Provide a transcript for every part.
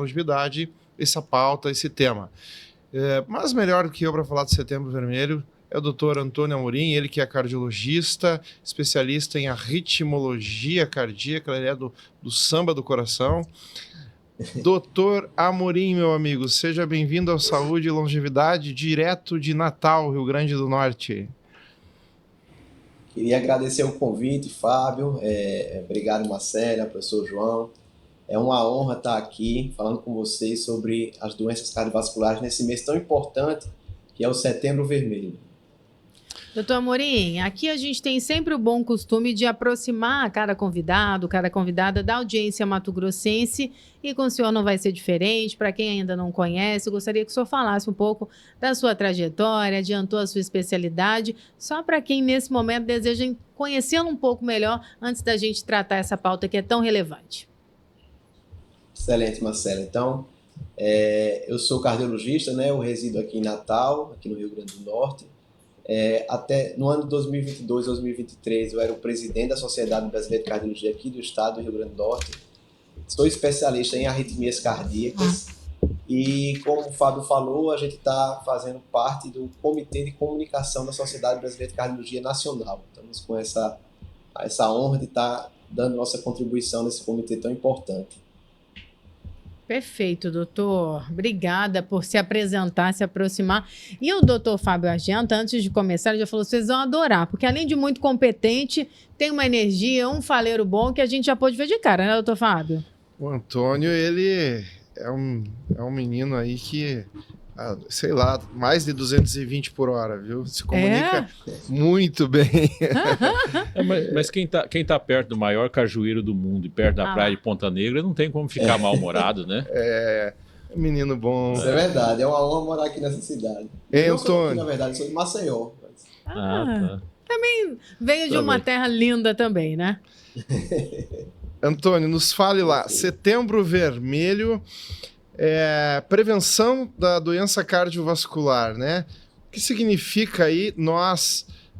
longevidade essa pauta, esse tema. Mas melhor do que eu para falar de Setembro Vermelho é o Dr. Antônio Amorim, ele que é cardiologista, especialista em arritmologia cardíaca, ele é do samba do coração. Doutor Amorim, meu amigo, seja bem-vindo ao Saúde e Longevidade, direto de Natal, Rio Grande do Norte. Queria agradecer o convite, Fábio. Obrigado, Marcela, professor João. É uma honra estar aqui falando com vocês sobre as doenças cardiovasculares nesse mês tão importante que é o Setembro Vermelho. Doutor Amorim, aqui a gente tem sempre o bom costume de aproximar cada convidado, cada convidada da audiência mato-grossense, e com o senhor não vai ser diferente. Para quem ainda não conhece, eu gostaria que o senhor falasse um pouco da sua trajetória, adiantou a sua especialidade, só para quem nesse momento deseja conhecê-lo um pouco melhor antes da gente tratar essa pauta que é tão relevante. Excelente, Marcela. Então, eu sou cardiologista, né? Eu resido aqui em Natal, aqui no Rio Grande do Norte. Até no ano de 2022, 2023, eu era o presidente da Sociedade Brasileira de Cardiologia aqui do estado do Rio Grande do Norte. Sou especialista em arritmias cardíacas e, como o Fábio falou, a gente está fazendo parte do Comitê de Comunicação da Sociedade Brasileira de Cardiologia Nacional. Estamos com essa honra de estar dando nossa contribuição nesse comitê tão importante. Perfeito, doutor. Obrigada por se apresentar, se aproximar. E o doutor Fábio Argenta, antes de começar, ele já falou, vocês vão adorar, porque além de muito competente, tem uma energia, um faleiro bom que a gente já pôde ver de cara, né, doutor Fábio? O Antônio, ele é um menino aí que, sei lá, mais de 220 por hora, viu? Se comunica muito bem. Mas quem tá perto do maior cajueiro do mundo e perto da praia de Ponta Negra não tem como ficar mal-humorado, né? Menino bom. Isso é verdade, é uma honra morar aqui nessa cidade. Eu sou aqui, na verdade, sou de Maceió. Tá. Também veio de uma terra linda também, né? Antônio, nos fale lá, Setembro Vermelho, prevenção da doença cardiovascular, né? O que significa aí para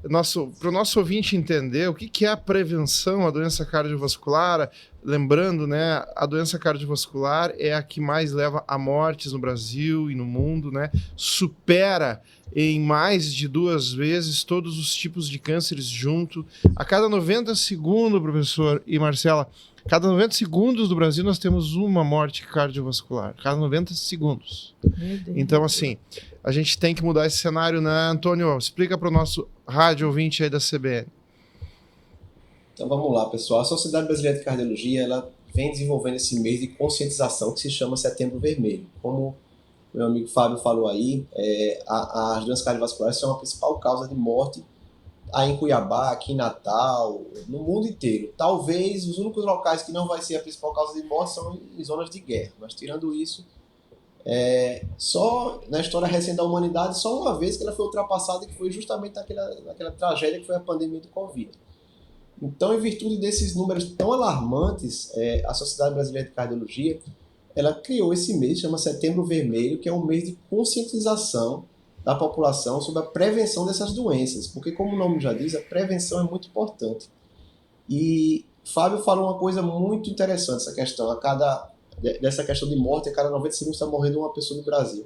o nosso ouvinte entender o que é a prevenção à doença cardiovascular? Lembrando, né, a doença cardiovascular é a que mais leva a mortes no Brasil e no mundo, né? Supera em mais de 2 vezes todos os tipos de cânceres junto. A cada 90 segundos, professor e Marcela, cada 90 segundos do Brasil nós temos uma morte cardiovascular. Cada 90 segundos. Então, assim, a gente tem que mudar esse cenário, né, Antônio? Explica para o nosso rádio ouvinte aí da CBN. Então vamos lá, pessoal. A Sociedade Brasileira de Cardiologia, ela vem desenvolvendo esse mês de conscientização que se chama Setembro Vermelho. Como o meu amigo Fábio falou aí, as doenças cardiovasculares são a principal causa de morte aí em Cuiabá, aqui em Natal, no mundo inteiro. Talvez os únicos locais que não vai ser a principal causa de morte são em zonas de guerra. Mas tirando isso, só na história recente da humanidade, só uma vez que ela foi ultrapassada, que foi justamente naquela tragédia que foi a pandemia do Covid. Então, em virtude desses números tão alarmantes, a Sociedade Brasileira de Cardiologia, ela criou esse mês, chama Setembro Vermelho, que é um mês de conscientização da população sobre a prevenção dessas doenças, porque, como o nome já diz, a prevenção é muito importante. E Fábio falou uma coisa muito interessante, dessa questão de morte, a cada 90 segundos está morrendo uma pessoa no Brasil.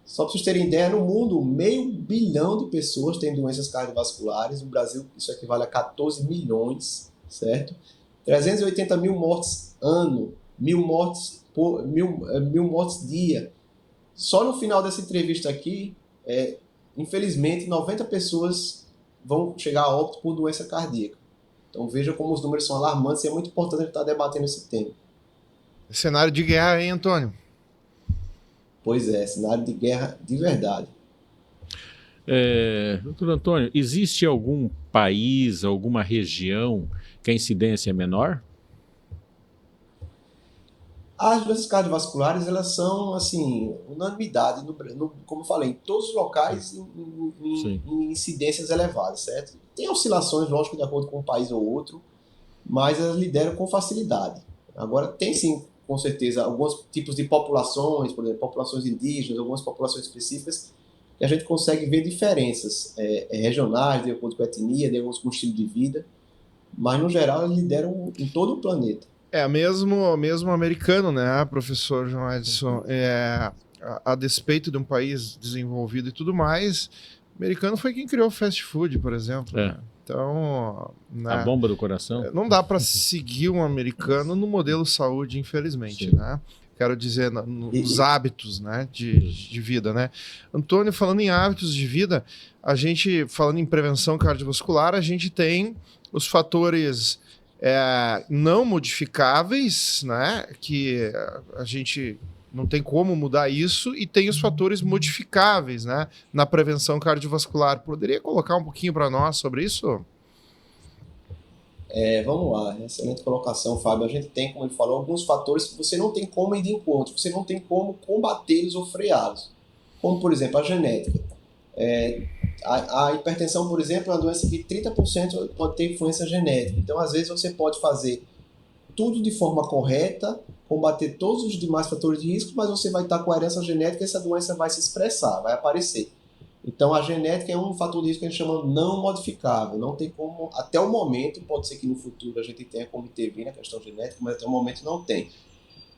Só para vocês terem ideia, no mundo, 500 milhões de pessoas têm doenças cardiovasculares. No Brasil, isso equivale a 14 milhões, certo? 380 mil mortes ano, 1.000 mortes dia. Só no final dessa entrevista aqui, infelizmente, 90 pessoas vão chegar a óbito por doença cardíaca. Então veja como os números são alarmantes e é muito importante a gente estar debatendo esse tema. Cenário de guerra, hein, Antônio? Pois é, cenário de guerra de verdade. Doutor Antônio, existe algum país, alguma região que a incidência é menor? As doenças cardiovasculares, elas são, assim, unanimidade, como eu falei, em todos os locais em incidências elevadas, certo? Tem oscilações, lógico, de acordo com um país ou outro, mas elas lideram com facilidade. Agora, tem sim, com certeza, alguns tipos de populações, por exemplo, populações indígenas, algumas populações específicas, que a gente consegue ver diferenças regionais, de acordo com a etnia, de acordo com o estilo de vida, mas, no geral, elas lideram em todo o planeta. Mesmo americano, né, professor João Edson? A despeito de um país desenvolvido e tudo mais, o americano foi quem criou o fast food, por exemplo. É. Né? Então, A né, bomba do coração. não dá para seguir um americano no modelo saúde, infelizmente, Sim. né? Quero dizer, nos hábitos, né, de vida, né? Antônio, falando em hábitos de vida, a gente, falando em prevenção cardiovascular, a gente tem os fatores não modificáveis, né, que a gente não tem como mudar isso, e tem os fatores modificáveis, né, na prevenção cardiovascular. Poderia colocar um pouquinho para nós sobre isso? Vamos lá, excelente colocação, Fábio. A gente tem, como ele falou, alguns fatores que você não tem como ir de encontro, você não tem como combatê-los ou freá-los. Como, por exemplo, a genética. A hipertensão, por exemplo, é uma doença que 30% pode ter influência genética. Então, às vezes, você pode fazer tudo de forma correta, combater todos os demais fatores de risco, mas você vai estar com a herança genética e essa doença vai se expressar, vai aparecer. Então, a genética é um fator de risco que a gente chama não modificável. Não tem como, até o momento, pode ser que no futuro a gente tenha como intervir na questão genética, mas até o momento não tem.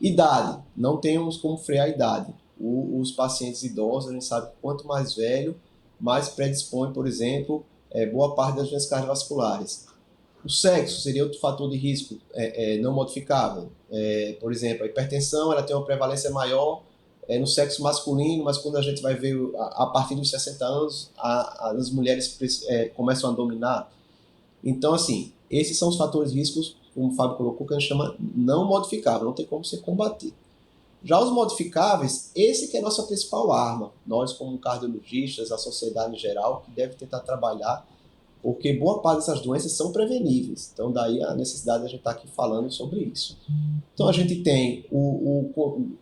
Idade, não temos como frear a idade. Os pacientes idosos, a gente sabe que quanto mais velho, mais predispõe, por exemplo, boa parte das doenças cardiovasculares. O sexo seria outro fator de risco não modificável. Por exemplo, a hipertensão ela tem uma prevalência maior no sexo masculino, mas quando a gente vai ver a partir dos 60 anos, as mulheres começam a dominar. Então, assim, esses são os fatores de riscos, como o Fábio colocou, que a gente chama não modificável, não tem como você combater. Já os modificáveis, esse que é a nossa principal arma. Nós, como cardiologistas, a sociedade em geral, que deve tentar trabalhar, porque boa parte dessas doenças são preveníveis. Então, daí a necessidade de a gente estar aqui falando sobre isso. Então, a gente tem o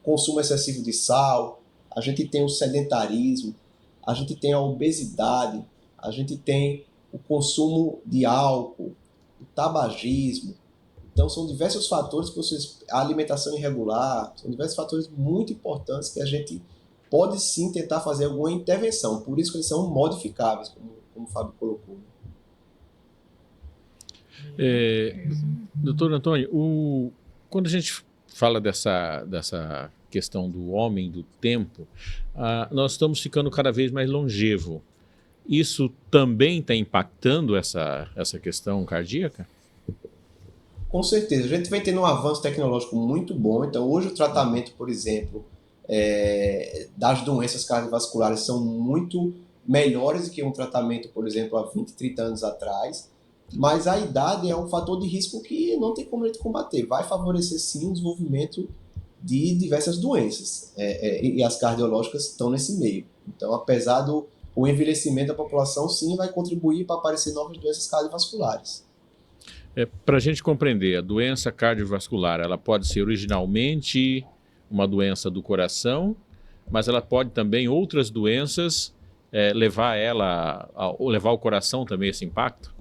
consumo excessivo de sal, a gente tem o sedentarismo, a gente tem a obesidade, a gente tem o consumo de álcool, o tabagismo. Então, são diversos fatores a alimentação irregular, são diversos fatores muito importantes que a gente pode sim tentar fazer alguma intervenção. Por isso que eles são modificáveis, como o Fábio colocou. Doutor Antônio, quando a gente fala dessa questão do homem, do tempo, nós estamos ficando cada vez mais longevo. Isso também está impactando essa questão cardíaca? Com certeza. A gente vem tendo um avanço tecnológico muito bom. Então, hoje o tratamento, por exemplo, das doenças cardiovasculares são muito melhores do que um tratamento, por exemplo, há 20, 30 anos atrás. Mas a idade é um fator de risco que não tem como a gente combater. Vai favorecer, sim, o desenvolvimento de diversas doenças. E as cardiológicas estão nesse meio. Então, apesar do envelhecimento da população, sim, vai contribuir para aparecer novas doenças cardiovasculares. Para a gente compreender, a doença cardiovascular, ela pode ser originalmente uma doença do coração, mas ela pode também, outras doenças, levar o coração também a esse impacto?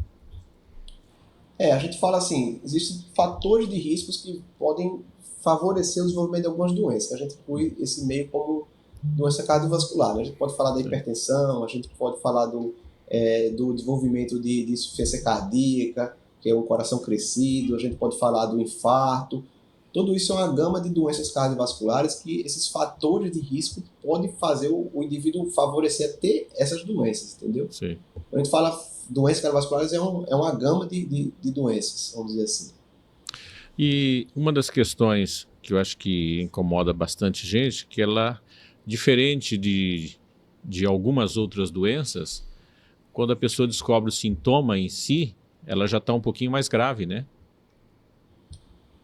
A gente fala assim, existem fatores de riscos que podem favorecer o desenvolvimento de algumas doenças. A gente inclui esse meio como doença cardiovascular. A gente pode falar da hipertensão, a gente pode falar do desenvolvimento de insuficiência cardíaca, que é o coração crescido, a gente pode falar do infarto. Tudo isso é uma gama de doenças cardiovasculares que esses fatores de risco podem fazer o indivíduo favorecer a ter essas doenças, entendeu? Sim. Quando a gente fala doenças cardiovasculares, é uma gama de doenças, vamos dizer assim. E uma das questões que eu acho que incomoda bastante gente, que ela, diferente de algumas outras doenças, quando a pessoa descobre o sintoma em si, ela já está um pouquinho mais grave, né?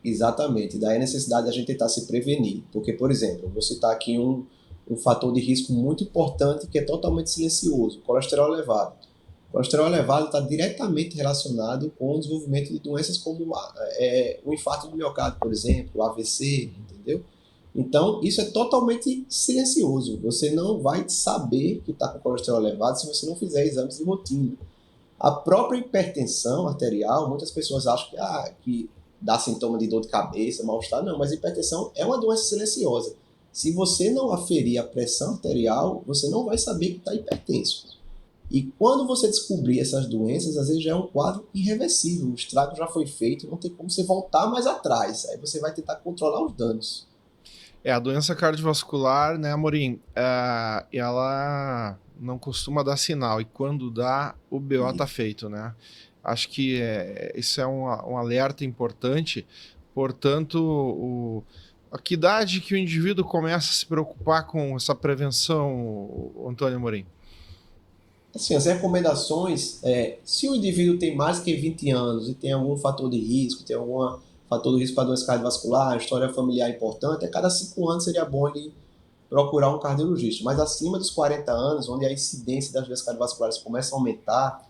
Exatamente. Daí a necessidade de a gente tentar se prevenir. Porque, por exemplo, vou citar aqui um fator de risco muito importante que é totalmente silencioso, colesterol elevado. O colesterol elevado está diretamente relacionado com o desenvolvimento de doenças como o infarto do miocárdio, por exemplo, o AVC, entendeu? Então, isso é totalmente silencioso. Você não vai saber que está com colesterol elevado se você não fizer exames de rotina. A própria hipertensão arterial, muitas pessoas acham que dá sintoma de dor de cabeça, mal-estar. Não, mas a hipertensão é uma doença silenciosa. Se você não aferir a pressão arterial, você não vai saber que está hipertenso. E quando você descobrir essas doenças, às vezes já é um quadro irreversível. O estrago já foi feito, não tem como você voltar mais atrás. Aí você vai tentar controlar os danos. A doença cardiovascular, né, Amorim, ela não costuma dar sinal. E quando dá, o BO tá feito, né? Acho que isso é um alerta importante. Portanto, a que idade que o indivíduo começa a se preocupar com essa prevenção, Antônio Amorim? Assim, as recomendações, se o indivíduo tem mais que 20 anos e tem algum fator de risco, tem algum fator de risco para doença cardiovascular, história familiar importante, a cada 5 anos seria bom ele procurar um cardiologista. Mas acima dos 40 anos, onde a incidência das doenças cardiovasculares começa a aumentar,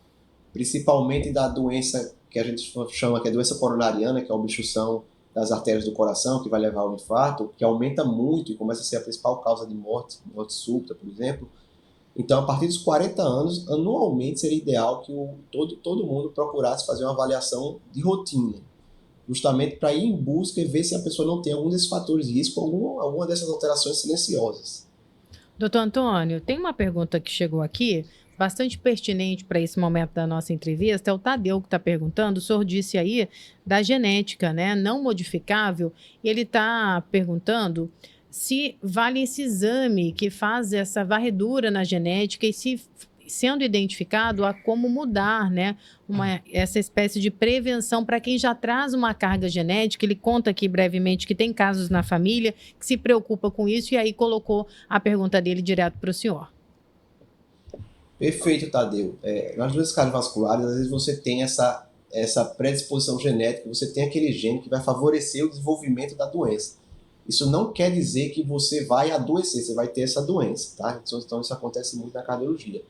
principalmente da doença que a gente chama que é doença coronariana, que é a obstrução das artérias do coração, que vai levar ao infarto, que aumenta muito e começa a ser a principal causa de morte súbita, por exemplo. Então, a partir dos 40 anos, anualmente seria ideal que todo mundo procurasse fazer uma avaliação de rotina, justamente para ir em busca e ver se a pessoa não tem algum desses fatores de risco, alguma dessas alterações silenciosas. Doutor Antônio, tem uma pergunta que chegou aqui, bastante pertinente para esse momento da nossa entrevista, é o Tadeu que está perguntando. O senhor disse aí da genética, né, não modificável, e ele está perguntando se vale esse exame que faz essa varredura na genética e se, sendo identificado, há como mudar, né, essa espécie de prevenção para quem já traz uma carga genética. Ele conta aqui brevemente que tem casos na família que se preocupa com isso e aí colocou a pergunta dele direto para o senhor. Perfeito, Tadeu. Nas doenças cardiovasculares, às vezes você tem essa predisposição genética, você tem aquele gene que vai favorecer o desenvolvimento da doença. Isso não quer dizer que você vai adoecer, você vai ter essa doença, tá? Então isso acontece muito na cardiologia.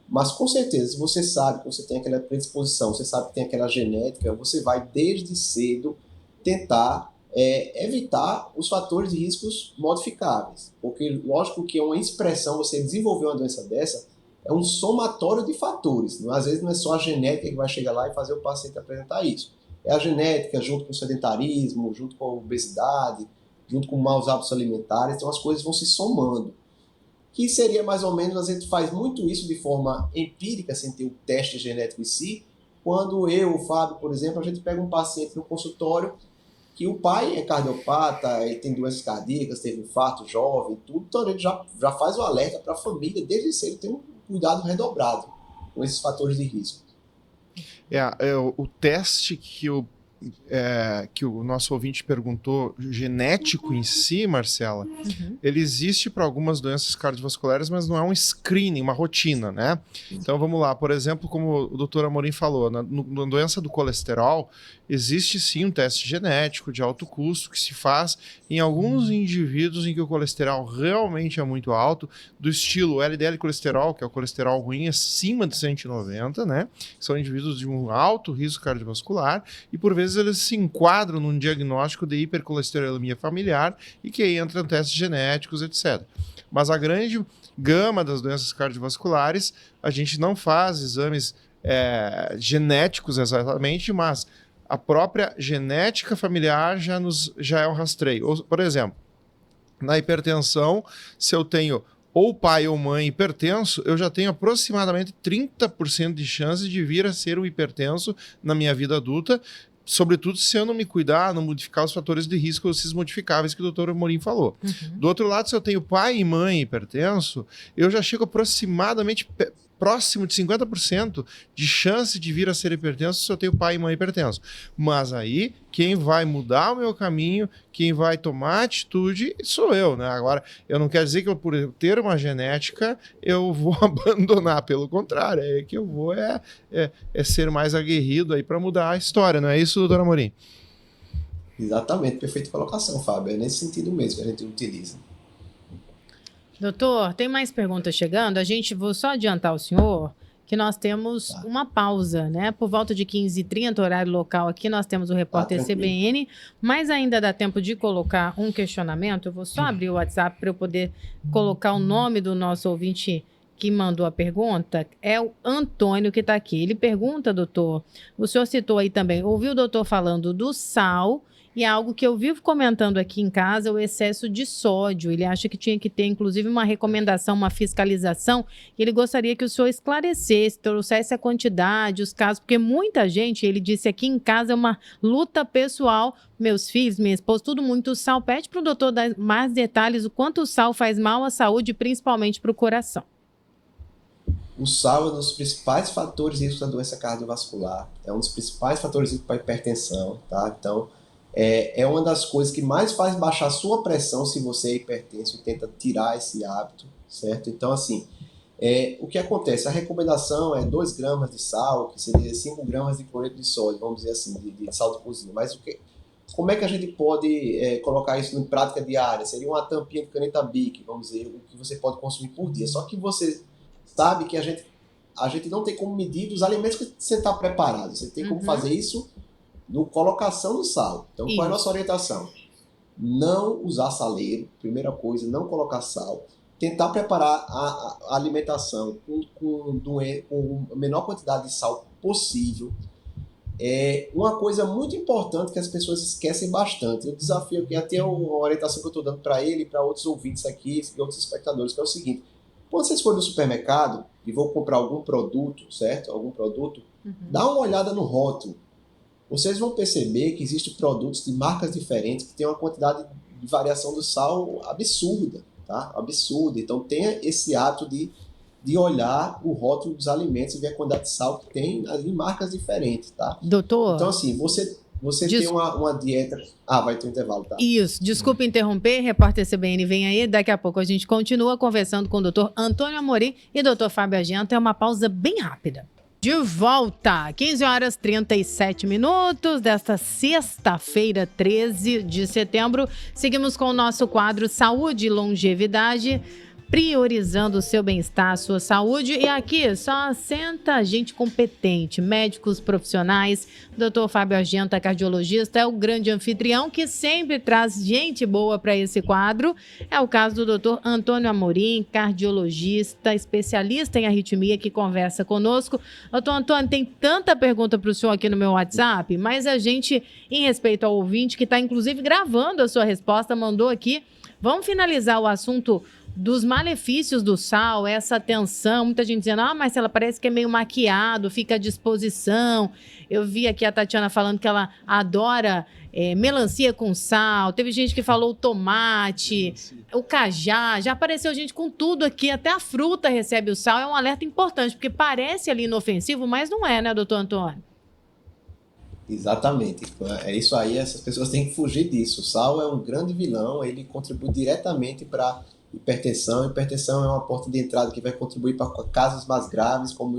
Mas com certeza, se você sabe que você tem aquela predisposição, você sabe que tem aquela genética, você vai desde cedo tentar evitar os fatores de riscos modificáveis. Porque lógico que é uma expressão, você desenvolver uma doença dessa, é um somatório de fatores. Às vezes não é só a genética que vai chegar lá e fazer o paciente apresentar isso. É a genética junto com o sedentarismo, junto com a obesidade, junto com maus hábitos alimentares, então as coisas vão se somando. Que seria mais ou menos, a gente faz muito isso de forma empírica, sem ter o teste genético em si, quando eu, o Fábio, por exemplo, a gente pega um paciente no consultório que o pai é cardiopata, ele tem doenças cardíacas, teve infarto jovem, tudo, então a gente já faz o alerta para a família, desde cedo, ter um cuidado redobrado com esses fatores de risco. O teste que o nosso ouvinte perguntou, genético em si, Marcela, ele existe para algumas doenças cardiovasculares, mas não é um screening, uma rotina, né? Então vamos lá, por exemplo, como o doutor Amorim falou, na doença do colesterol, existe sim um teste genético de alto custo que se faz em alguns indivíduos em que o colesterol realmente é muito alto, do estilo LDL colesterol, que é o colesterol ruim acima de 190, né? São indivíduos de um alto risco cardiovascular e por vezes eles se enquadram num diagnóstico de hipercolesterolemia familiar e que aí entram testes genéticos, etc. Mas a grande gama das doenças cardiovasculares, a gente não faz exames genéticos exatamente, mas a própria genética familiar já é um rastreio. Por exemplo, na hipertensão, se eu tenho ou pai ou mãe hipertenso, eu já tenho aproximadamente 30% de chance de vir a ser um hipertenso na minha vida adulta, sobretudo se eu não me cuidar, não modificar os fatores de risco, esses modificáveis que o doutor Amorim falou. Do outro lado, se eu tenho pai e mãe hipertenso, eu já chego aproximadamente próximo de 50% de chance de vir a ser hipertenso se eu tenho pai e mãe hipertenso. Mas aí, quem vai mudar o meu caminho, quem vai tomar atitude, sou eu, né? Agora, eu não quero dizer que por ter uma genética, eu vou abandonar. Pelo contrário, é que eu vou ser mais aguerrido aí para mudar a história, não é isso, doutor Amorim? Exatamente, perfeita colocação, Fábio. É nesse sentido mesmo que a gente utiliza. Doutor, tem mais perguntas chegando. Vou só adiantar ao senhor que nós temos uma pausa, né? Por volta de 15h30, horário local aqui, nós temos o repórter CBN, mas ainda dá tempo de colocar um questionamento. Eu vou só abrir o WhatsApp para eu poder colocar o nome do nosso ouvinte que mandou a pergunta. É o Antônio que está aqui. Ele pergunta, doutor, o senhor citou aí também, ouviu o doutor falando do sal E é algo que eu vivo comentando aqui em casa, o excesso de sódio. Ele acha que tinha que ter, inclusive, uma recomendação, uma fiscalização. E ele gostaria que o senhor esclarecesse, trouxesse a quantidade, os casos, porque muita gente, ele disse aqui em casa, é uma luta pessoal. Meus filhos, minha esposa, tudo muito sal. Pede para o doutor dar mais detalhes o quanto o sal faz mal à saúde, principalmente para o coração. O sal é um dos principais fatores de risco da doença cardiovascular, é um dos principais fatores de risco para a hipertensão, tá? Então, é uma das coisas que mais faz baixar a sua pressão se você é hipertenso e tenta tirar esse hábito, certo? Então, assim, o que acontece? A recomendação é 2 gramas de sal, que seria 5 gramas de cloreto de sódio, vamos dizer assim, de sal de cozinha. Mas como é que a gente pode colocar isso em prática diária? Seria uma tampinha de caneta Bic, vamos dizer, o que você pode consumir por dia. Só que você sabe que a gente não tem como medir os alimentos que você está preparado. Você tem como fazer isso no colocação do sal. Então, qual é a nossa orientação? Não usar saleiro, primeira coisa, não colocar sal. Tentar preparar a alimentação com a menor quantidade de sal possível. É uma coisa muito importante que as pessoas esquecem bastante. Eu desafio aqui até uma orientação que eu estou dando para ele e para outros ouvintes aqui e outros espectadores, que é o seguinte: quando vocês forem no supermercado e vão comprar algum produto, certo? Algum produto, dá uma olhada no rótulo. Vocês vão perceber que existem produtos de marcas diferentes que têm uma quantidade de variação do sal absurda, tá? Absurda. Então tenha esse hábito de olhar o rótulo dos alimentos e ver a quantidade de sal que tem em marcas diferentes, tá? Doutor? Então, assim, você tem uma dieta... vai ter um intervalo, tá? Isso, desculpa interromper, repórter CBN vem aí, daqui a pouco a gente continua conversando com o doutor Antônio Amorim e doutor Fábio Agento, é uma pausa bem rápida. De volta, 15h37 desta sexta-feira, 13 de setembro, seguimos com o nosso quadro Saúde e Longevidade, priorizando o seu bem-estar, a sua saúde. E aqui só senta gente competente, médicos profissionais. Dr. Fábio Agento, cardiologista, é o grande anfitrião que sempre traz gente boa para esse quadro. É o caso do Dr. Antônio Amorim, cardiologista, especialista em arritmia, que conversa conosco. Dr. Antônio, tem tanta pergunta para o senhor aqui no meu WhatsApp, mas a gente, em respeito ao ouvinte, que está inclusive gravando a sua resposta, mandou aqui. Vamos finalizar o assunto dos malefícios do sal, essa tensão, muita gente dizendo, mas ela parece que é meio maquiado, fica à disposição. Eu vi aqui a Tatiana falando que ela adora melancia com sal, teve gente que falou tomate, o cajá, já apareceu gente com tudo aqui, até a fruta recebe o sal, é um alerta importante, porque parece ali inofensivo, mas não é, né, doutor Antônio? Exatamente, é isso aí, essas pessoas têm que fugir disso. O sal é um grande vilão, ele contribui diretamente para hipertensão. Hipertensão é uma porta de entrada que vai contribuir para casos mais graves, como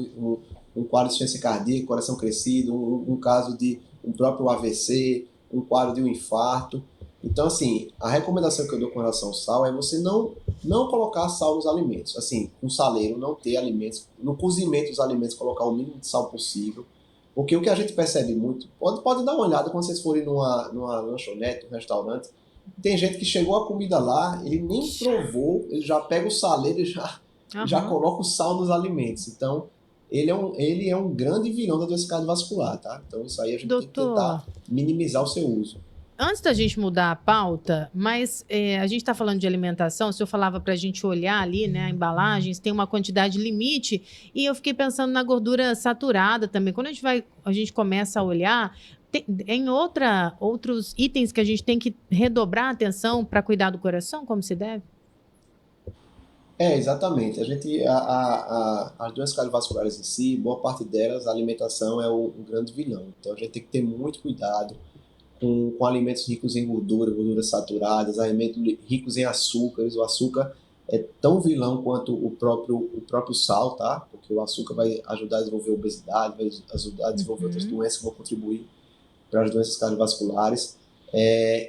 um quadro de insuficiência cardíaca, coração crescido, um caso de um próprio AVC, um quadro de um infarto. Então, assim, a recomendação que eu dou com relação ao sal é você não colocar sal nos alimentos. Assim, com saleiro, não ter alimentos, no cozimento dos alimentos, colocar o mínimo de sal possível. Porque o que a gente percebe muito, pode dar uma olhada quando vocês forem numa lanchonete, num restaurante, tem gente que chegou a comida lá, ele nem provou, ele já pega o saleiro e já coloca o sal nos alimentos. Então, ele é um grande vilão da doença cardiovascular, tá? Então, isso aí a gente tem que tentar minimizar o seu uso. Antes da gente mudar a pauta, mas a gente está falando de alimentação, o senhor falava para a gente olhar ali, né, embalagens, tem uma quantidade limite, e eu fiquei pensando na gordura saturada também. Quando a gente começa a olhar, em outros itens que a gente tem que redobrar a atenção para cuidar do coração, como se deve? Exatamente. As doenças cardiovasculares em si, boa parte delas, a alimentação é um grande vilão. Então, a gente tem que ter muito cuidado com alimentos ricos em gordura, gorduras saturadas, alimentos ricos em açúcares. O açúcar é tão vilão quanto o próprio sal, tá? Porque o açúcar vai ajudar a desenvolver obesidade, vai ajudar a desenvolver outras doenças que vão contribuir para as doenças cardiovasculares.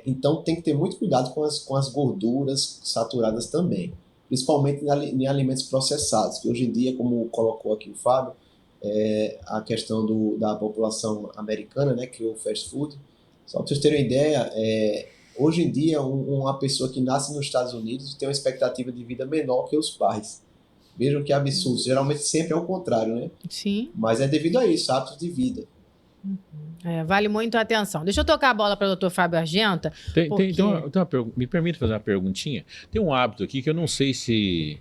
Então tem que ter muito cuidado com as gorduras saturadas também, principalmente em alimentos processados, que hoje em dia, como colocou aqui o Fábio, a questão da população americana, né, criou o fast food. Só para vocês terem uma ideia, hoje em dia uma pessoa que nasce nos Estados Unidos tem uma expectativa de vida menor que os pais. Vejam que absurdo, geralmente sempre é o contrário, né? Sim. Mas é devido a isso, hábitos de vida. Vale muito a atenção. Deixa eu tocar a bola para o doutor Fábio Argenta. Tem uma me permite fazer uma perguntinha? Tem um hábito aqui que eu não sei se...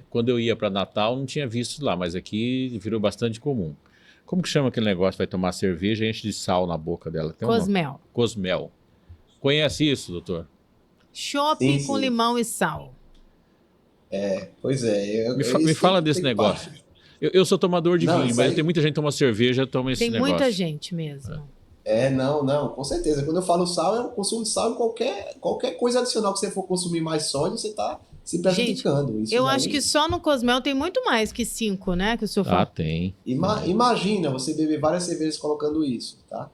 quando eu ia para Natal não tinha visto lá, mas aqui virou bastante comum. Como que chama aquele negócio? Vai tomar cerveja e enche de sal na boca dela. Tem Cosmel. Cosmel. Conhece isso, doutor? Chopp com limão e sal. Pois é. Me fala desse negócio. Eu sou tomador de vinho, mas tem muita gente que toma cerveja, toma esse negócio. Tem muita gente mesmo. Não, com certeza. Quando eu falo sal, é o consumo de sal em qualquer coisa adicional que você for consumir mais sódio, você está se prejudicando. Gente, eu acho que só no Cosmel tem muito mais que 5, né? Que o senhor fala. Tem. Imagina você beber várias cervejas colocando isso, tá?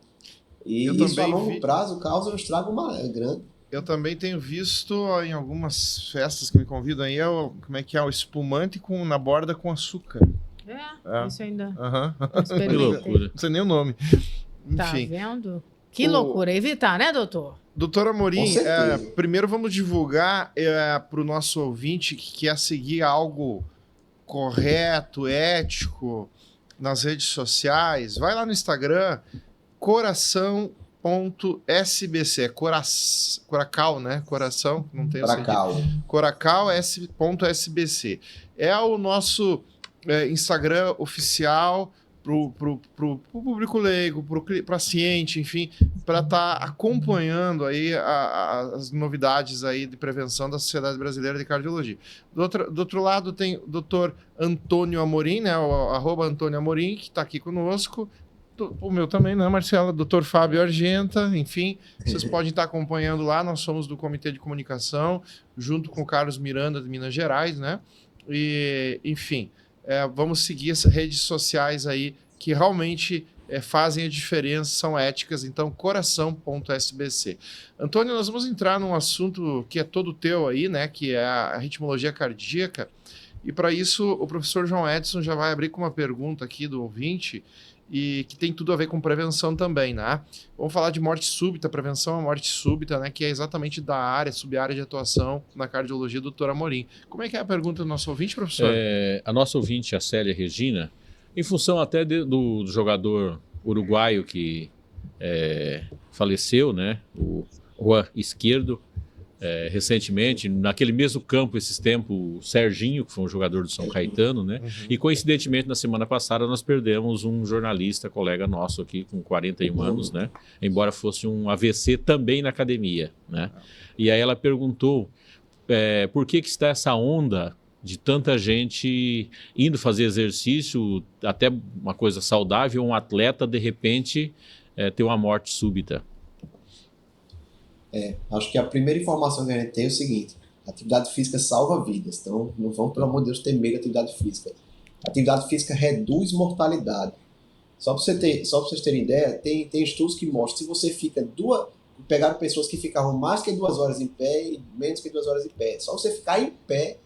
E isso a longo prazo causa um estrago grande. Eu também tenho visto em algumas festas que me convidam aí, como é que é? O espumante na borda com açúcar. Isso ainda. Que loucura. Não sei nem o nome. Tá Enfim. vendo? Que loucura. Evitar, né, doutor? Doutor Amorim, primeiro vamos divulgar para o nosso ouvinte que quer seguir algo correto, ético, nas redes sociais. Vai lá no Instagram, coração.sbc. Coracal, né? Coração, não tem Coracal.sbc. É o nosso Instagram oficial para o público leigo, para ciente, enfim, para estar acompanhando aí as novidades aí de prevenção da Sociedade Brasileira de Cardiologia. Do outro lado tem o Dr. Antônio Amorim, né, o @Antônio Amorim, que está aqui conosco. O meu também, né, Marcela? Dr. Fábio Argenta, enfim, vocês podem estar acompanhando lá. Nós somos do Comitê de Comunicação, junto com o Carlos Miranda, de Minas Gerais, né? E, enfim, vamos seguir essas redes sociais aí que realmente fazem a diferença, são éticas. Então, coração.sbc. Antônio, nós vamos entrar num assunto que é todo teu aí, né? Que é a ritmologia cardíaca. E para isso, o professor João Edson já vai abrir com uma pergunta aqui do ouvinte, e que tem tudo a ver com prevenção também, né? Vamos falar de morte súbita, prevenção à morte súbita, né? Que é exatamente da área, sub-área de atuação na cardiologia do doutor Amorim. Como é que é a pergunta do nosso ouvinte, professor? A nossa ouvinte, a Célia Regina, em função até do jogador uruguaio que faleceu, né? O Juan Esquerdo, recentemente, naquele mesmo campo, esses tempos, o Serginho, que foi um jogador do São Caetano, né? E coincidentemente, na semana passada, nós perdemos um jornalista, colega nosso aqui, com 41 anos, né? Embora fosse um AVC também na academia, né? E aí ela perguntou por que está essa onda de tanta gente indo fazer exercício, até uma coisa saudável, um atleta, de repente, ter uma morte súbita. Acho que a primeira informação que a gente tem é o seguinte: a atividade física salva vidas, então não vamos, pelo amor de Deus, ter medo da atividade física. A atividade física reduz mortalidade. Só para vocês terem ideia, tem estudos que mostram que se você fica pegaram pessoas que ficavam mais que 2 horas em pé e menos que 2 horas em pé. Só você ficar em pé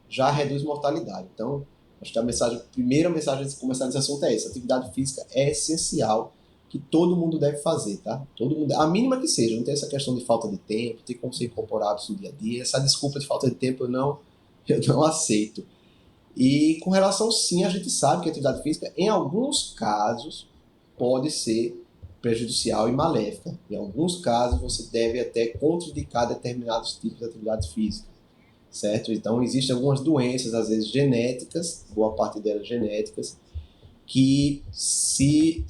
já reduz mortalidade. Então, acho que a primeira mensagem de começar nesse assunto é essa: a atividade física é essencial, que todo mundo deve fazer, tá? Todo mundo, a mínima que seja, não tem essa questão de falta de tempo, tem como ser incorporado no dia a dia. Essa desculpa de falta de tempo eu não aceito. E com relação, sim, a gente sabe que a atividade física, em alguns casos, pode ser prejudicial e maléfica. Em alguns casos, você deve até contraindicar determinados tipos de atividade física, certo? Então, existem algumas doenças, às vezes genéticas, boa parte delas genéticas, que se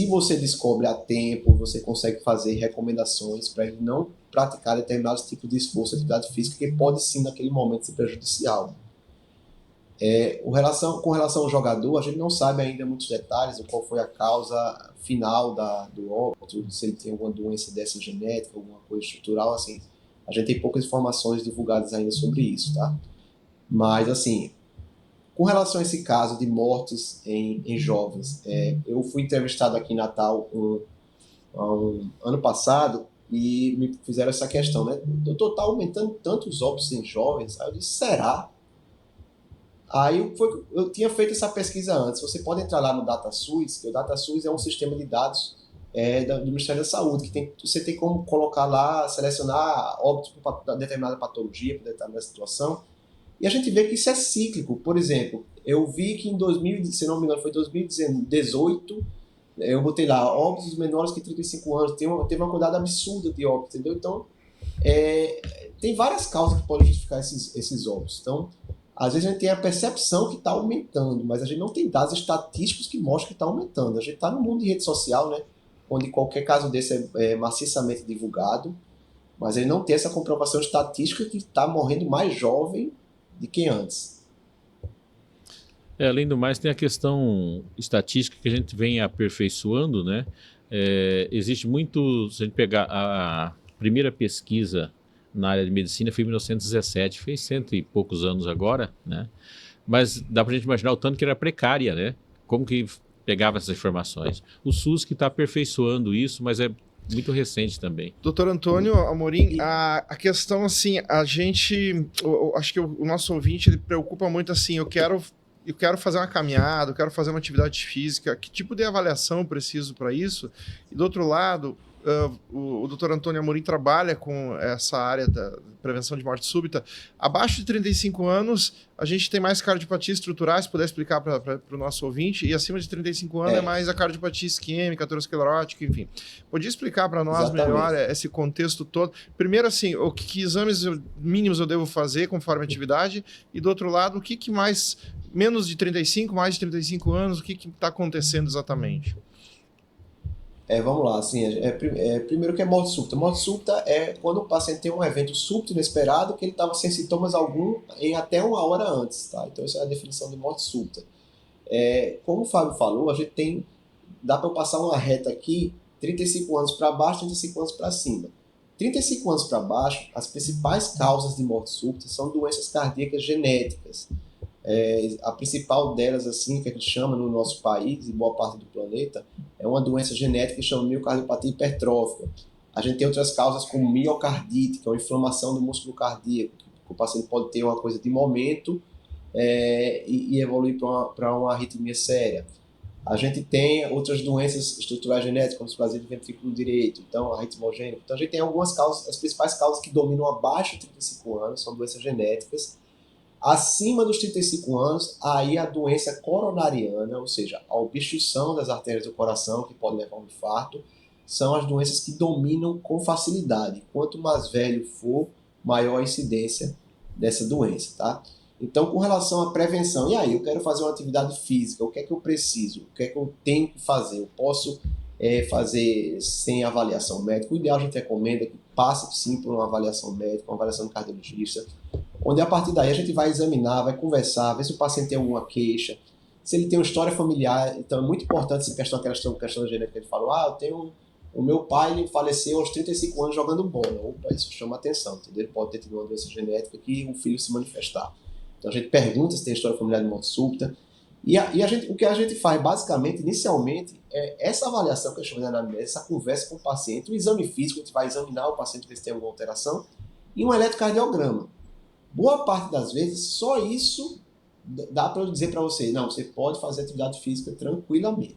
você descobre a tempo, você consegue fazer recomendações para ele não praticar determinados tipos de esforço, atividade física, que pode sim, naquele momento, ser prejudicial. Com relação ao jogador, a gente não sabe ainda muitos detalhes, qual foi a causa final do óbito, se ele tem alguma doença dessa genética, alguma coisa estrutural, assim. A gente tem poucas informações divulgadas ainda sobre isso, tá? Mas, assim, com relação a esse caso de mortes em jovens, eu fui entrevistado aqui em Natal um ano passado e me fizeram essa questão, né? Doutor, está aumentando tanto os óbitos em jovens? Aí eu disse, será? Aí eu tinha feito essa pesquisa antes. Você pode entrar lá no DataSUS, que o DataSUS é um sistema de dados do Ministério da Saúde, que você tem como colocar lá, selecionar óbitos por determinada patologia, por determinada situação. E a gente vê que isso é cíclico. Por exemplo, eu vi que se não me engano, foi em 2018, Eu botei lá, óbitos menores que 35 anos, teve uma quantidade absurda de óbitos, entendeu? Então, tem várias causas que podem justificar esses óbitos. Então, às vezes a gente tem a percepção que está aumentando, mas a gente não tem dados estatísticos que mostram que está aumentando. A gente está no mundo de rede social, né, onde qualquer caso desse é maciçamente divulgado, mas ele não tem essa comprovação estatística que está morrendo mais jovem do que antes. Além do mais, tem a questão estatística que a gente vem aperfeiçoando, né? Existe muito, se a gente pegar a primeira pesquisa na área de medicina foi em 1917, fez 100 e poucos anos agora, né? Mas dá para a gente imaginar o tanto que era precária, né? Como que pegava essas informações. O SUS que está aperfeiçoando isso, mas é muito recente também. Doutor Antônio Amorim, a questão assim, acho que o nosso ouvinte ele preocupa muito assim, eu quero fazer uma caminhada, eu quero fazer uma atividade física, que tipo de avaliação eu preciso para isso? E do outro lado, o doutor Antônio Amorim trabalha com essa área da prevenção de morte súbita. Abaixo de 35 anos, a gente tem mais cardiopatia estruturais, se puder explicar para o nosso ouvinte, e acima de 35 anos é mais a cardiopatia isquêmica, aterosclerótica, enfim. Podia explicar para nós melhor esse contexto todo? Primeiro, assim, que exames mínimos eu devo fazer conforme a atividade, e do outro lado, o que mais, menos de 35, mais de 35 anos, o que está acontecendo exatamente? Vamos lá, assim, primeiro que é morte súbita. Morte súbita é quando o paciente tem um evento súbito inesperado que ele estava sem sintomas algum em até 1 hora antes, tá? Então essa é a definição de morte súbita. Como o Fábio falou, dá para eu passar uma reta aqui, 35 anos para baixo, 35 anos para cima. 35 anos para baixo, as principais causas de morte súbita são doenças cardíacas genéticas. A principal delas, assim, que a gente chama no nosso país e boa parte do planeta, é uma doença genética que chama miocardiopatia hipertrófica. A gente tem outras causas como miocardite, que é uma inflamação do músculo cardíaco, que o paciente pode ter uma coisa de momento e evoluir para uma arritmia séria. A gente tem outras doenças estruturais genéticas, como esplazia de ventrículo direito, então arritmogênica. Então a gente tem algumas causas, as principais causas que dominam abaixo de 35 anos são doenças genéticas. Acima dos 35 anos, aí a doença coronariana, ou seja, a obstrução das artérias do coração, que pode levar a um infarto, são as doenças que dominam com facilidade. Quanto mais velho for, maior a incidência dessa doença, tá? Então, com relação à prevenção, e aí, eu quero fazer uma atividade física, o que é que eu preciso? O que é que eu tenho que fazer? Eu posso fazer sem avaliação médica? O ideal a gente recomenda que passe sim por uma avaliação médica, uma avaliação do cardiologista, onde a partir daí a gente vai examinar, vai conversar, ver se o paciente tem alguma queixa, se ele tem uma história familiar. Então é muito importante essa questão da genética que ele falou, o meu pai ele faleceu aos 35 anos jogando bola. Opa, isso chama atenção, entendeu? Ele pode ter tido uma doença genética que o filho se manifestar. Então a gente pergunta se tem história familiar de morte súbita. O que a gente faz basicamente, inicialmente, é essa avaliação que eu chamo de anamnese, essa conversa com o paciente, o exame físico, a gente vai examinar o paciente ver se tem alguma alteração, e um eletrocardiograma. Boa parte das vezes, só isso dá para eu dizer para você, não, você pode fazer atividade física tranquilamente.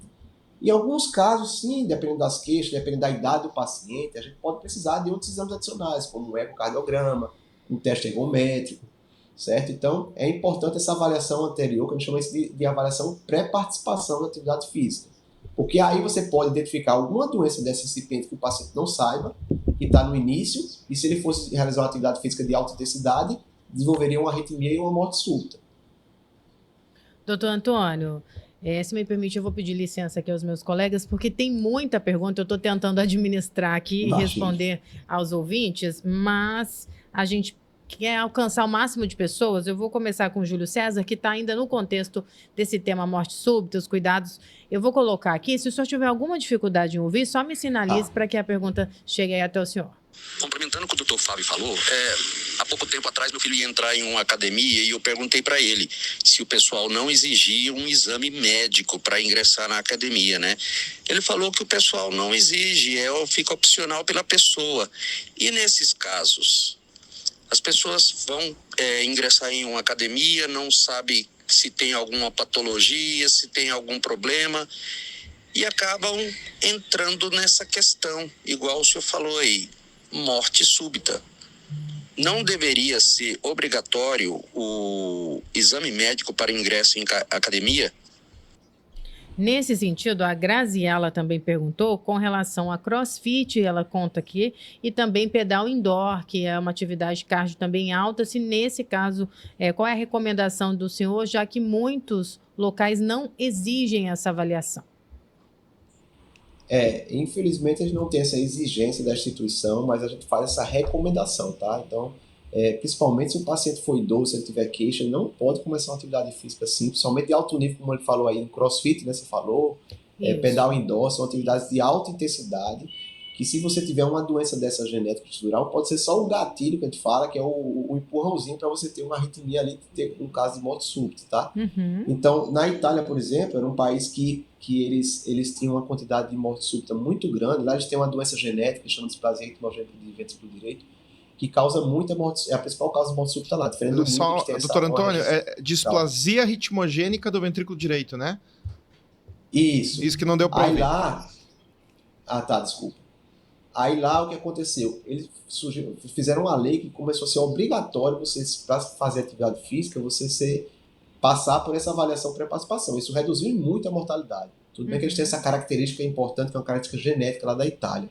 Em alguns casos, sim, dependendo das queixas, dependendo da idade do paciente, a gente pode precisar de outros exames adicionais, como um ecocardiograma, um teste ergométrico, certo? Então, é importante essa avaliação anterior, que a gente chama isso de avaliação pré-participação na atividade física. Porque aí você pode identificar alguma doença dessa incipiente que o paciente não saiba, que está no início, e se ele fosse realizar uma atividade física de alta intensidade, desenvolveria uma arritmia e uma morte súbita. Doutor Antônio, se me permite, eu vou pedir licença aqui aos meus colegas, porque tem muita pergunta, eu estou tentando administrar aqui e responder aos ouvintes, mas a gente quer alcançar o máximo de pessoas. Eu vou começar com o Júlio César, que está ainda no contexto desse tema morte súbita, os cuidados. Eu vou colocar aqui, se o senhor tiver alguma dificuldade em ouvir, só me sinalize para que a pergunta chegue aí até o senhor. Complementando o que o doutor Fábio falou, há pouco tempo atrás meu filho ia entrar em uma academia e eu perguntei para ele se o pessoal não exigia um exame médico para ingressar na academia, né? Ele falou que o pessoal não exige, fica opcional pela pessoa. E nesses casos, as pessoas vão ingressar em uma academia, não sabem se tem alguma patologia, se tem algum problema, e acabam entrando nessa questão, igual o senhor falou aí, morte súbita. Não deveria ser obrigatório o exame médico para ingresso em academia? Nesse sentido, a Graziela também perguntou com relação a CrossFit, ela conta aqui, e também pedal indoor, que é uma atividade cardio também alta. Se nesse caso, qual é a recomendação do senhor, já que muitos locais não exigem essa avaliação? Infelizmente a gente não tem essa exigência da instituição, mas a gente faz essa recomendação, tá? Então, principalmente se o paciente for idoso, se ele tiver queixa, ele não pode começar uma atividade física assim, principalmente de alto nível, como ele falou aí, no CrossFit, né, você falou, pedal indoor, são atividades de alta intensidade, que se você tiver uma doença dessa genética estrutural, pode ser só o gatilho que a gente fala, que é o empurrãozinho para você ter uma arritmia ali, ter um caso de morte súbita, tá? Uhum. Então, na Itália, por exemplo, era um país que eles tinham uma quantidade de morte súbita muito grande. Lá eles têm uma doença genética, que chama de displasia ritmogênica de ventrículo direito, que causa muita morte, é a principal causa de morte súbita lá. Diferente do mundo que tem doutor Antônio, displasia ritmogênica do ventrículo direito, né? Isso. Isso que não deu pra Aí ouvir. lá... Ah, tá, desculpa. Aí lá o que aconteceu? Eles fizeram uma lei que começou a ser obrigatório você, para fazer atividade física, você passar por essa avaliação pré-participação. Isso reduziu muito a mortalidade. Tudo bem que eles têm essa característica importante, que é uma característica genética lá da Itália.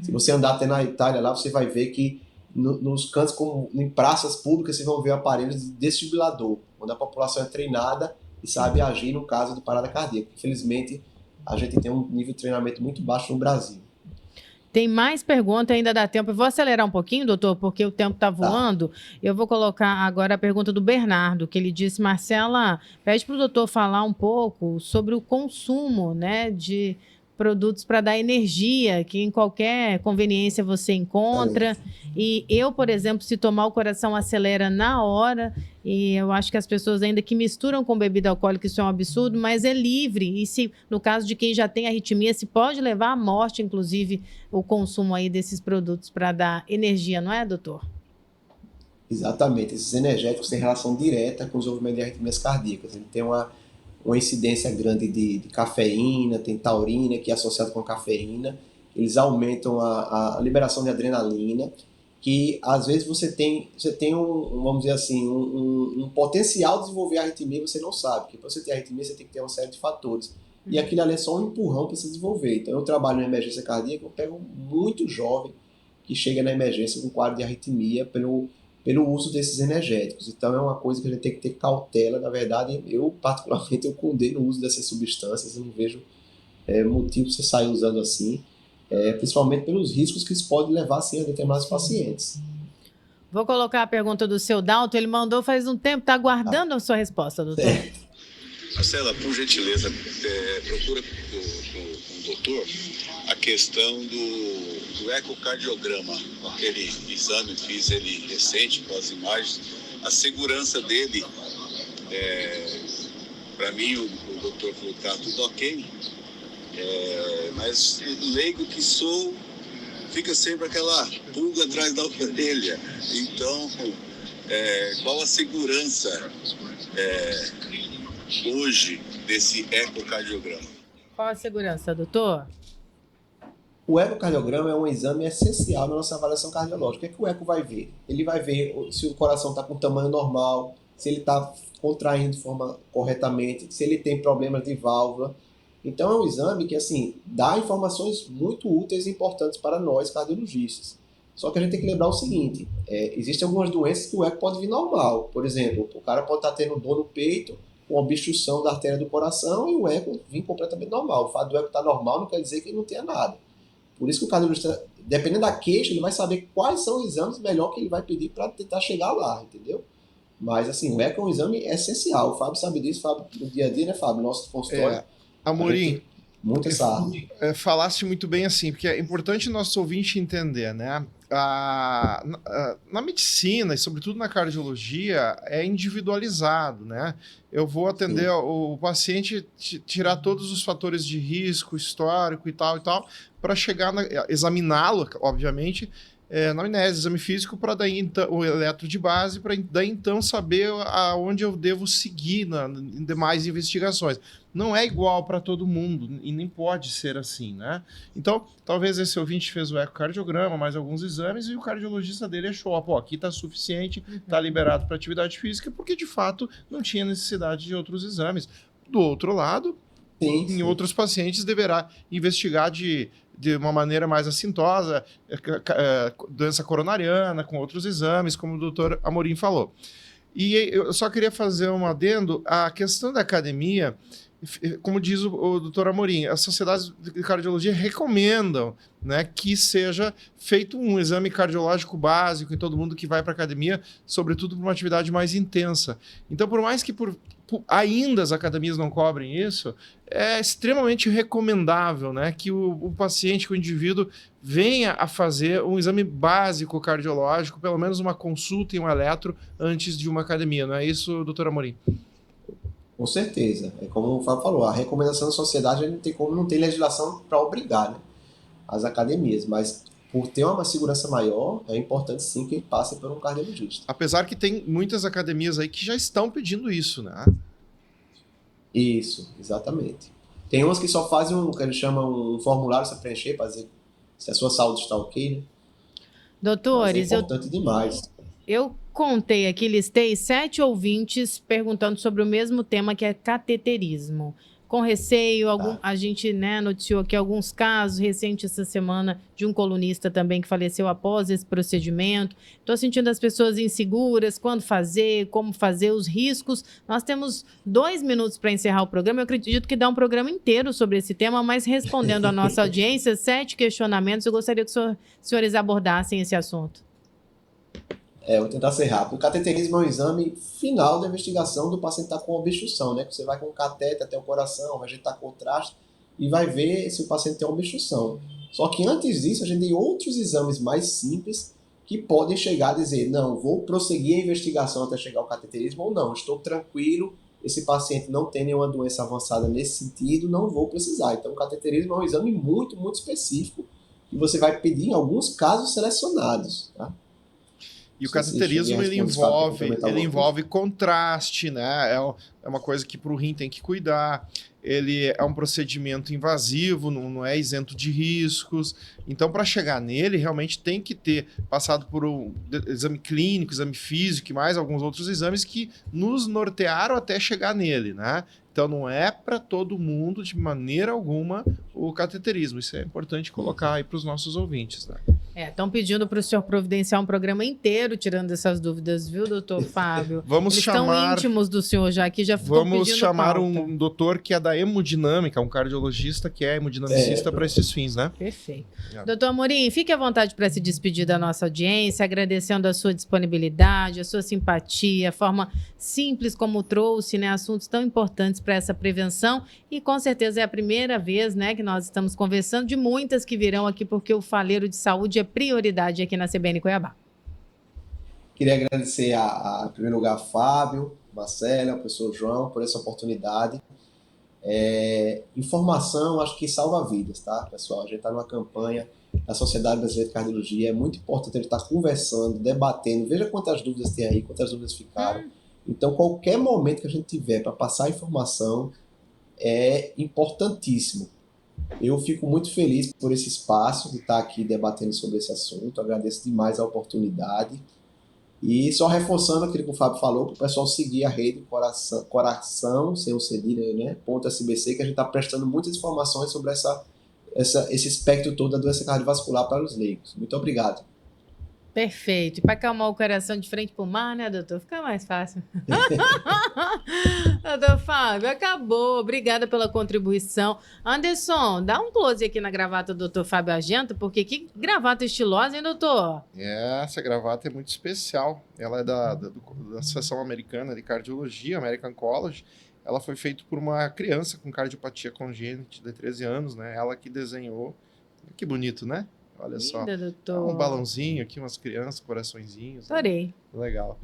Se você andar até na Itália lá, você vai ver que nos cantos, como em praças públicas, vocês vão ver aparelhos de desfibrilador, onde a população é treinada e sabe agir no caso de parada cardíaca. Infelizmente, a gente tem um nível de treinamento muito baixo no Brasil. Tem mais pergunta, ainda dá tempo. Eu vou acelerar um pouquinho, doutor, porque o tempo está voando. Eu vou colocar agora a pergunta do Bernardo, que ele disse: Marcela, pede para o doutor falar um pouco sobre o consumo, né, de produtos para dar energia, que em qualquer conveniência você encontra. E eu, por exemplo, se tomar, o coração acelera na hora. E eu acho que as pessoas ainda que misturam com bebida alcoólica, isso é um absurdo, mas é livre. E se, no caso de quem já tem arritmia, se pode levar à morte, inclusive, o consumo aí desses produtos para dar energia, não é, doutor? Exatamente. Esses energéticos têm relação direta com o desenvolvimento de arritmias cardíacas. Ele tem uma incidência grande de cafeína, tem taurina, que é associado com a cafeína. Eles aumentam a liberação de adrenalina, que às vezes você tem vamos dizer assim, um potencial de desenvolver arritmia, você não sabe, porque para você ter arritmia você tem que ter uma série de fatores. E aquilo ali é só um empurrão para se desenvolver. Então eu trabalho na emergência cardíaca, eu pego muito jovem que chega na emergência com quadro de arritmia pelo uso desses energéticos. Então é uma coisa que a gente tem que ter cautela. Na verdade, eu particularmente eu condeno o uso dessas substâncias, eu não vejo motivo para você sair usando assim, principalmente pelos riscos que isso pode levar assim, a determinados pacientes. Vou colocar a pergunta do seu Dalton, ele mandou faz um tempo, está aguardando a sua resposta, doutor. Marcela, por gentileza, procura com o doutor a questão do ecocardiograma, aquele exame que fiz ele recente com as imagens, a segurança dele, para mim o doutor falou que está tudo ok, mas leigo que sou, fica sempre aquela pulga atrás da orelha. Então, qual a segurança hoje desse ecocardiograma? Qual a segurança, doutor? O ecocardiograma é um exame essencial na nossa avaliação cardiológica. O que o eco vai ver? Ele vai ver se o coração está com tamanho normal, se ele está contraindo de forma corretamente, se ele tem problemas de válvula. Então é um exame que assim, dá informações muito úteis e importantes para nós cardiologistas. Só que a gente tem que lembrar o seguinte, existem algumas doenças que o eco pode vir normal. Por exemplo, o cara pode estar tendo dor no peito, com obstrução da artéria do coração e o eco vir completamente normal. O fato do eco estar normal não quer dizer que ele não tenha nada. Por isso que o cardiologista, dependendo da queixa, ele vai saber quais são os exames melhor que ele vai pedir para tentar chegar lá, entendeu? Mas assim, o eco é um exame essencial. O Fábio sabe disso, Fábio, no dia a dia, né, Fábio? Nosso consultório. Amorim, muito essa falasse muito bem assim, porque é importante nosso ouvinte entender, né? Na medicina e sobretudo na cardiologia é individualizado, né? Eu vou atender o paciente, tirar todos os fatores de risco, histórico e tal, para chegar examiná-lo, obviamente, na amnese, exame físico, para daí então, o eletro de base, para daí então saber aonde eu devo seguir em demais investigações. Não é igual para todo mundo e nem pode ser assim, né? Então, talvez esse ouvinte fez o ecocardiograma, mais alguns exames, e o cardiologista dele achou, pô, aqui está suficiente, está liberado para atividade física, porque de fato não tinha necessidade de outros exames. Do outro lado, Sim, Em sim. outros pacientes deverá investigar de uma maneira mais assintosa, doença coronariana, com outros exames, como o doutor Amorim falou. E eu só queria fazer um adendo, a questão da academia, como diz o doutor Amorim, as sociedades de cardiologia recomendam, né, que seja feito um exame cardiológico básico em todo mundo que vai para a academia, sobretudo por uma atividade mais intensa. Então, por mais que ainda as academias não cobrem isso, é extremamente recomendável, né, que o paciente, que o indivíduo venha a fazer um exame básico cardiológico, pelo menos uma consulta e um eletro antes de uma academia. Não é isso, doutor Amorim? Com certeza. É como o Fábio falou, a recomendação da sociedade, a gente tem como não ter legislação para obrigar, né, as academias, mas por ter uma segurança maior, é importante sim que ele passe por um cardiologista. Apesar que tem muitas academias aí que já estão pedindo isso, né? Isso, exatamente. Tem umas que só fazem que eles chamam um formulário para preencher, para dizer se a sua saúde está ok, né? Doutores, Mas é importante demais. eu contei aqui, listei 7 ouvintes perguntando sobre o mesmo tema, que é cateterismo. Com receio, a gente, né, noticiou aqui alguns casos recentes essa semana de um colunista também que faleceu após esse procedimento. Estou sentindo as pessoas inseguras, quando fazer, como fazer, os riscos. Nós temos 2 minutos para encerrar o programa. Eu acredito que dá um programa inteiro sobre esse tema, mas respondendo à nossa audiência, 7 questionamentos. Eu gostaria que os senhores abordassem esse assunto. Vou tentar ser rápido. O cateterismo é um exame final da investigação do paciente que está com obstrução, né? Você vai com um cateter até o coração, vai injetar contraste e vai ver se o paciente tem obstrução. Só que antes disso, a gente tem outros exames mais simples que podem chegar a dizer, não, vou prosseguir a investigação até chegar ao cateterismo ou não, estou tranquilo, esse paciente não tem nenhuma doença avançada nesse sentido, não vou precisar. Então, o cateterismo é um exame muito, muito específico que você vai pedir em alguns casos selecionados, tá? E o cateterismo, ele envolve contraste, né? É uma coisa que para o rim tem que cuidar. Ele é um procedimento invasivo, não é isento de riscos. Então, para chegar nele, realmente tem que ter passado por um exame clínico, exame físico e mais alguns outros exames que nos nortearam até chegar nele, né? Então, não é para todo mundo, de maneira alguma, o cateterismo. Isso é importante colocar aí para os nossos ouvintes, né? Estão pedindo para o senhor providenciar um programa inteiro tirando essas dúvidas, viu, doutor Fábio? Eles estão íntimos do senhor já aqui, já estão pedindo Vamos chamar pauta. Um doutor que é da hemodinâmica, um cardiologista que é hemodinamicista para esses fins, né? Perfeito. Doutor Amorim, fique à vontade para se despedir da nossa audiência, agradecendo a sua disponibilidade, a sua simpatia, a forma simples como trouxe, né, assuntos tão importantes para essa prevenção, e com certeza é a primeira vez, né, que nós estamos conversando, de muitas que virão aqui, porque o Faleiro de Saúde é prioridade aqui na CBN Cuiabá. Queria agradecer, em primeiro lugar, a Fábio, Marcela, ao professor João, por essa oportunidade. Informação, acho que salva vidas, tá, pessoal? A gente está numa campanha da Sociedade Brasileira de Cardiologia, é muito importante a gente estar conversando, debatendo, veja quantas dúvidas tem aí, quantas dúvidas ficaram. Então, qualquer momento que a gente tiver para passar informação é importantíssimo. Eu fico muito feliz por esse espaço de estar aqui debatendo sobre esse assunto, agradeço demais a oportunidade. E só reforçando aquilo que o Fábio falou, para o pessoal seguir a rede Coração, sem o cedilha, né, .sbc, que a gente está prestando muitas informações sobre esse espectro todo da doença cardiovascular para os leigos. Muito obrigado. Perfeito. E para acalmar o coração de frente para o mar, né, doutor? Fica mais fácil. Doutor Fábio, acabou. Obrigada pela contribuição. Anderson, dá um close aqui na gravata do doutor Fábio Argento, porque que gravata estilosa, hein, doutor? Essa gravata é muito especial. Ela é da Associação Americana de Cardiologia, American College. Ela foi feita por uma criança com cardiopatia congênita de 13 anos, né? Ela que desenhou. Que bonito, né? Olha só. Doutor. Um balãozinho aqui, umas crianças, coraçõezinhos. Adorei. Né? Legal.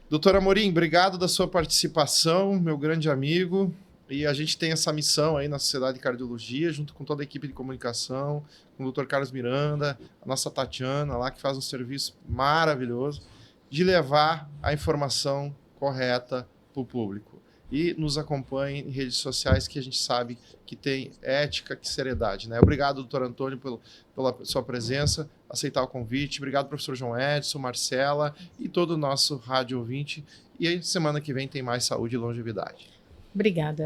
Doutor Amorim, obrigado da sua participação, meu grande amigo. E a gente tem essa missão aí na Sociedade de Cardiologia, junto com toda a equipe de comunicação, com o doutor Carlos Miranda, a nossa Tatiana lá, que faz um serviço maravilhoso, de levar a informação correta para o público. E nos acompanhe em redes sociais, que a gente sabe que tem ética e seriedade, né? Obrigado, doutor Antônio, pela sua presença, aceitar o convite. Obrigado, professor João Edson, Marcela e todo o nosso rádio ouvinte. E aí, semana que vem tem mais saúde e longevidade. Obrigada.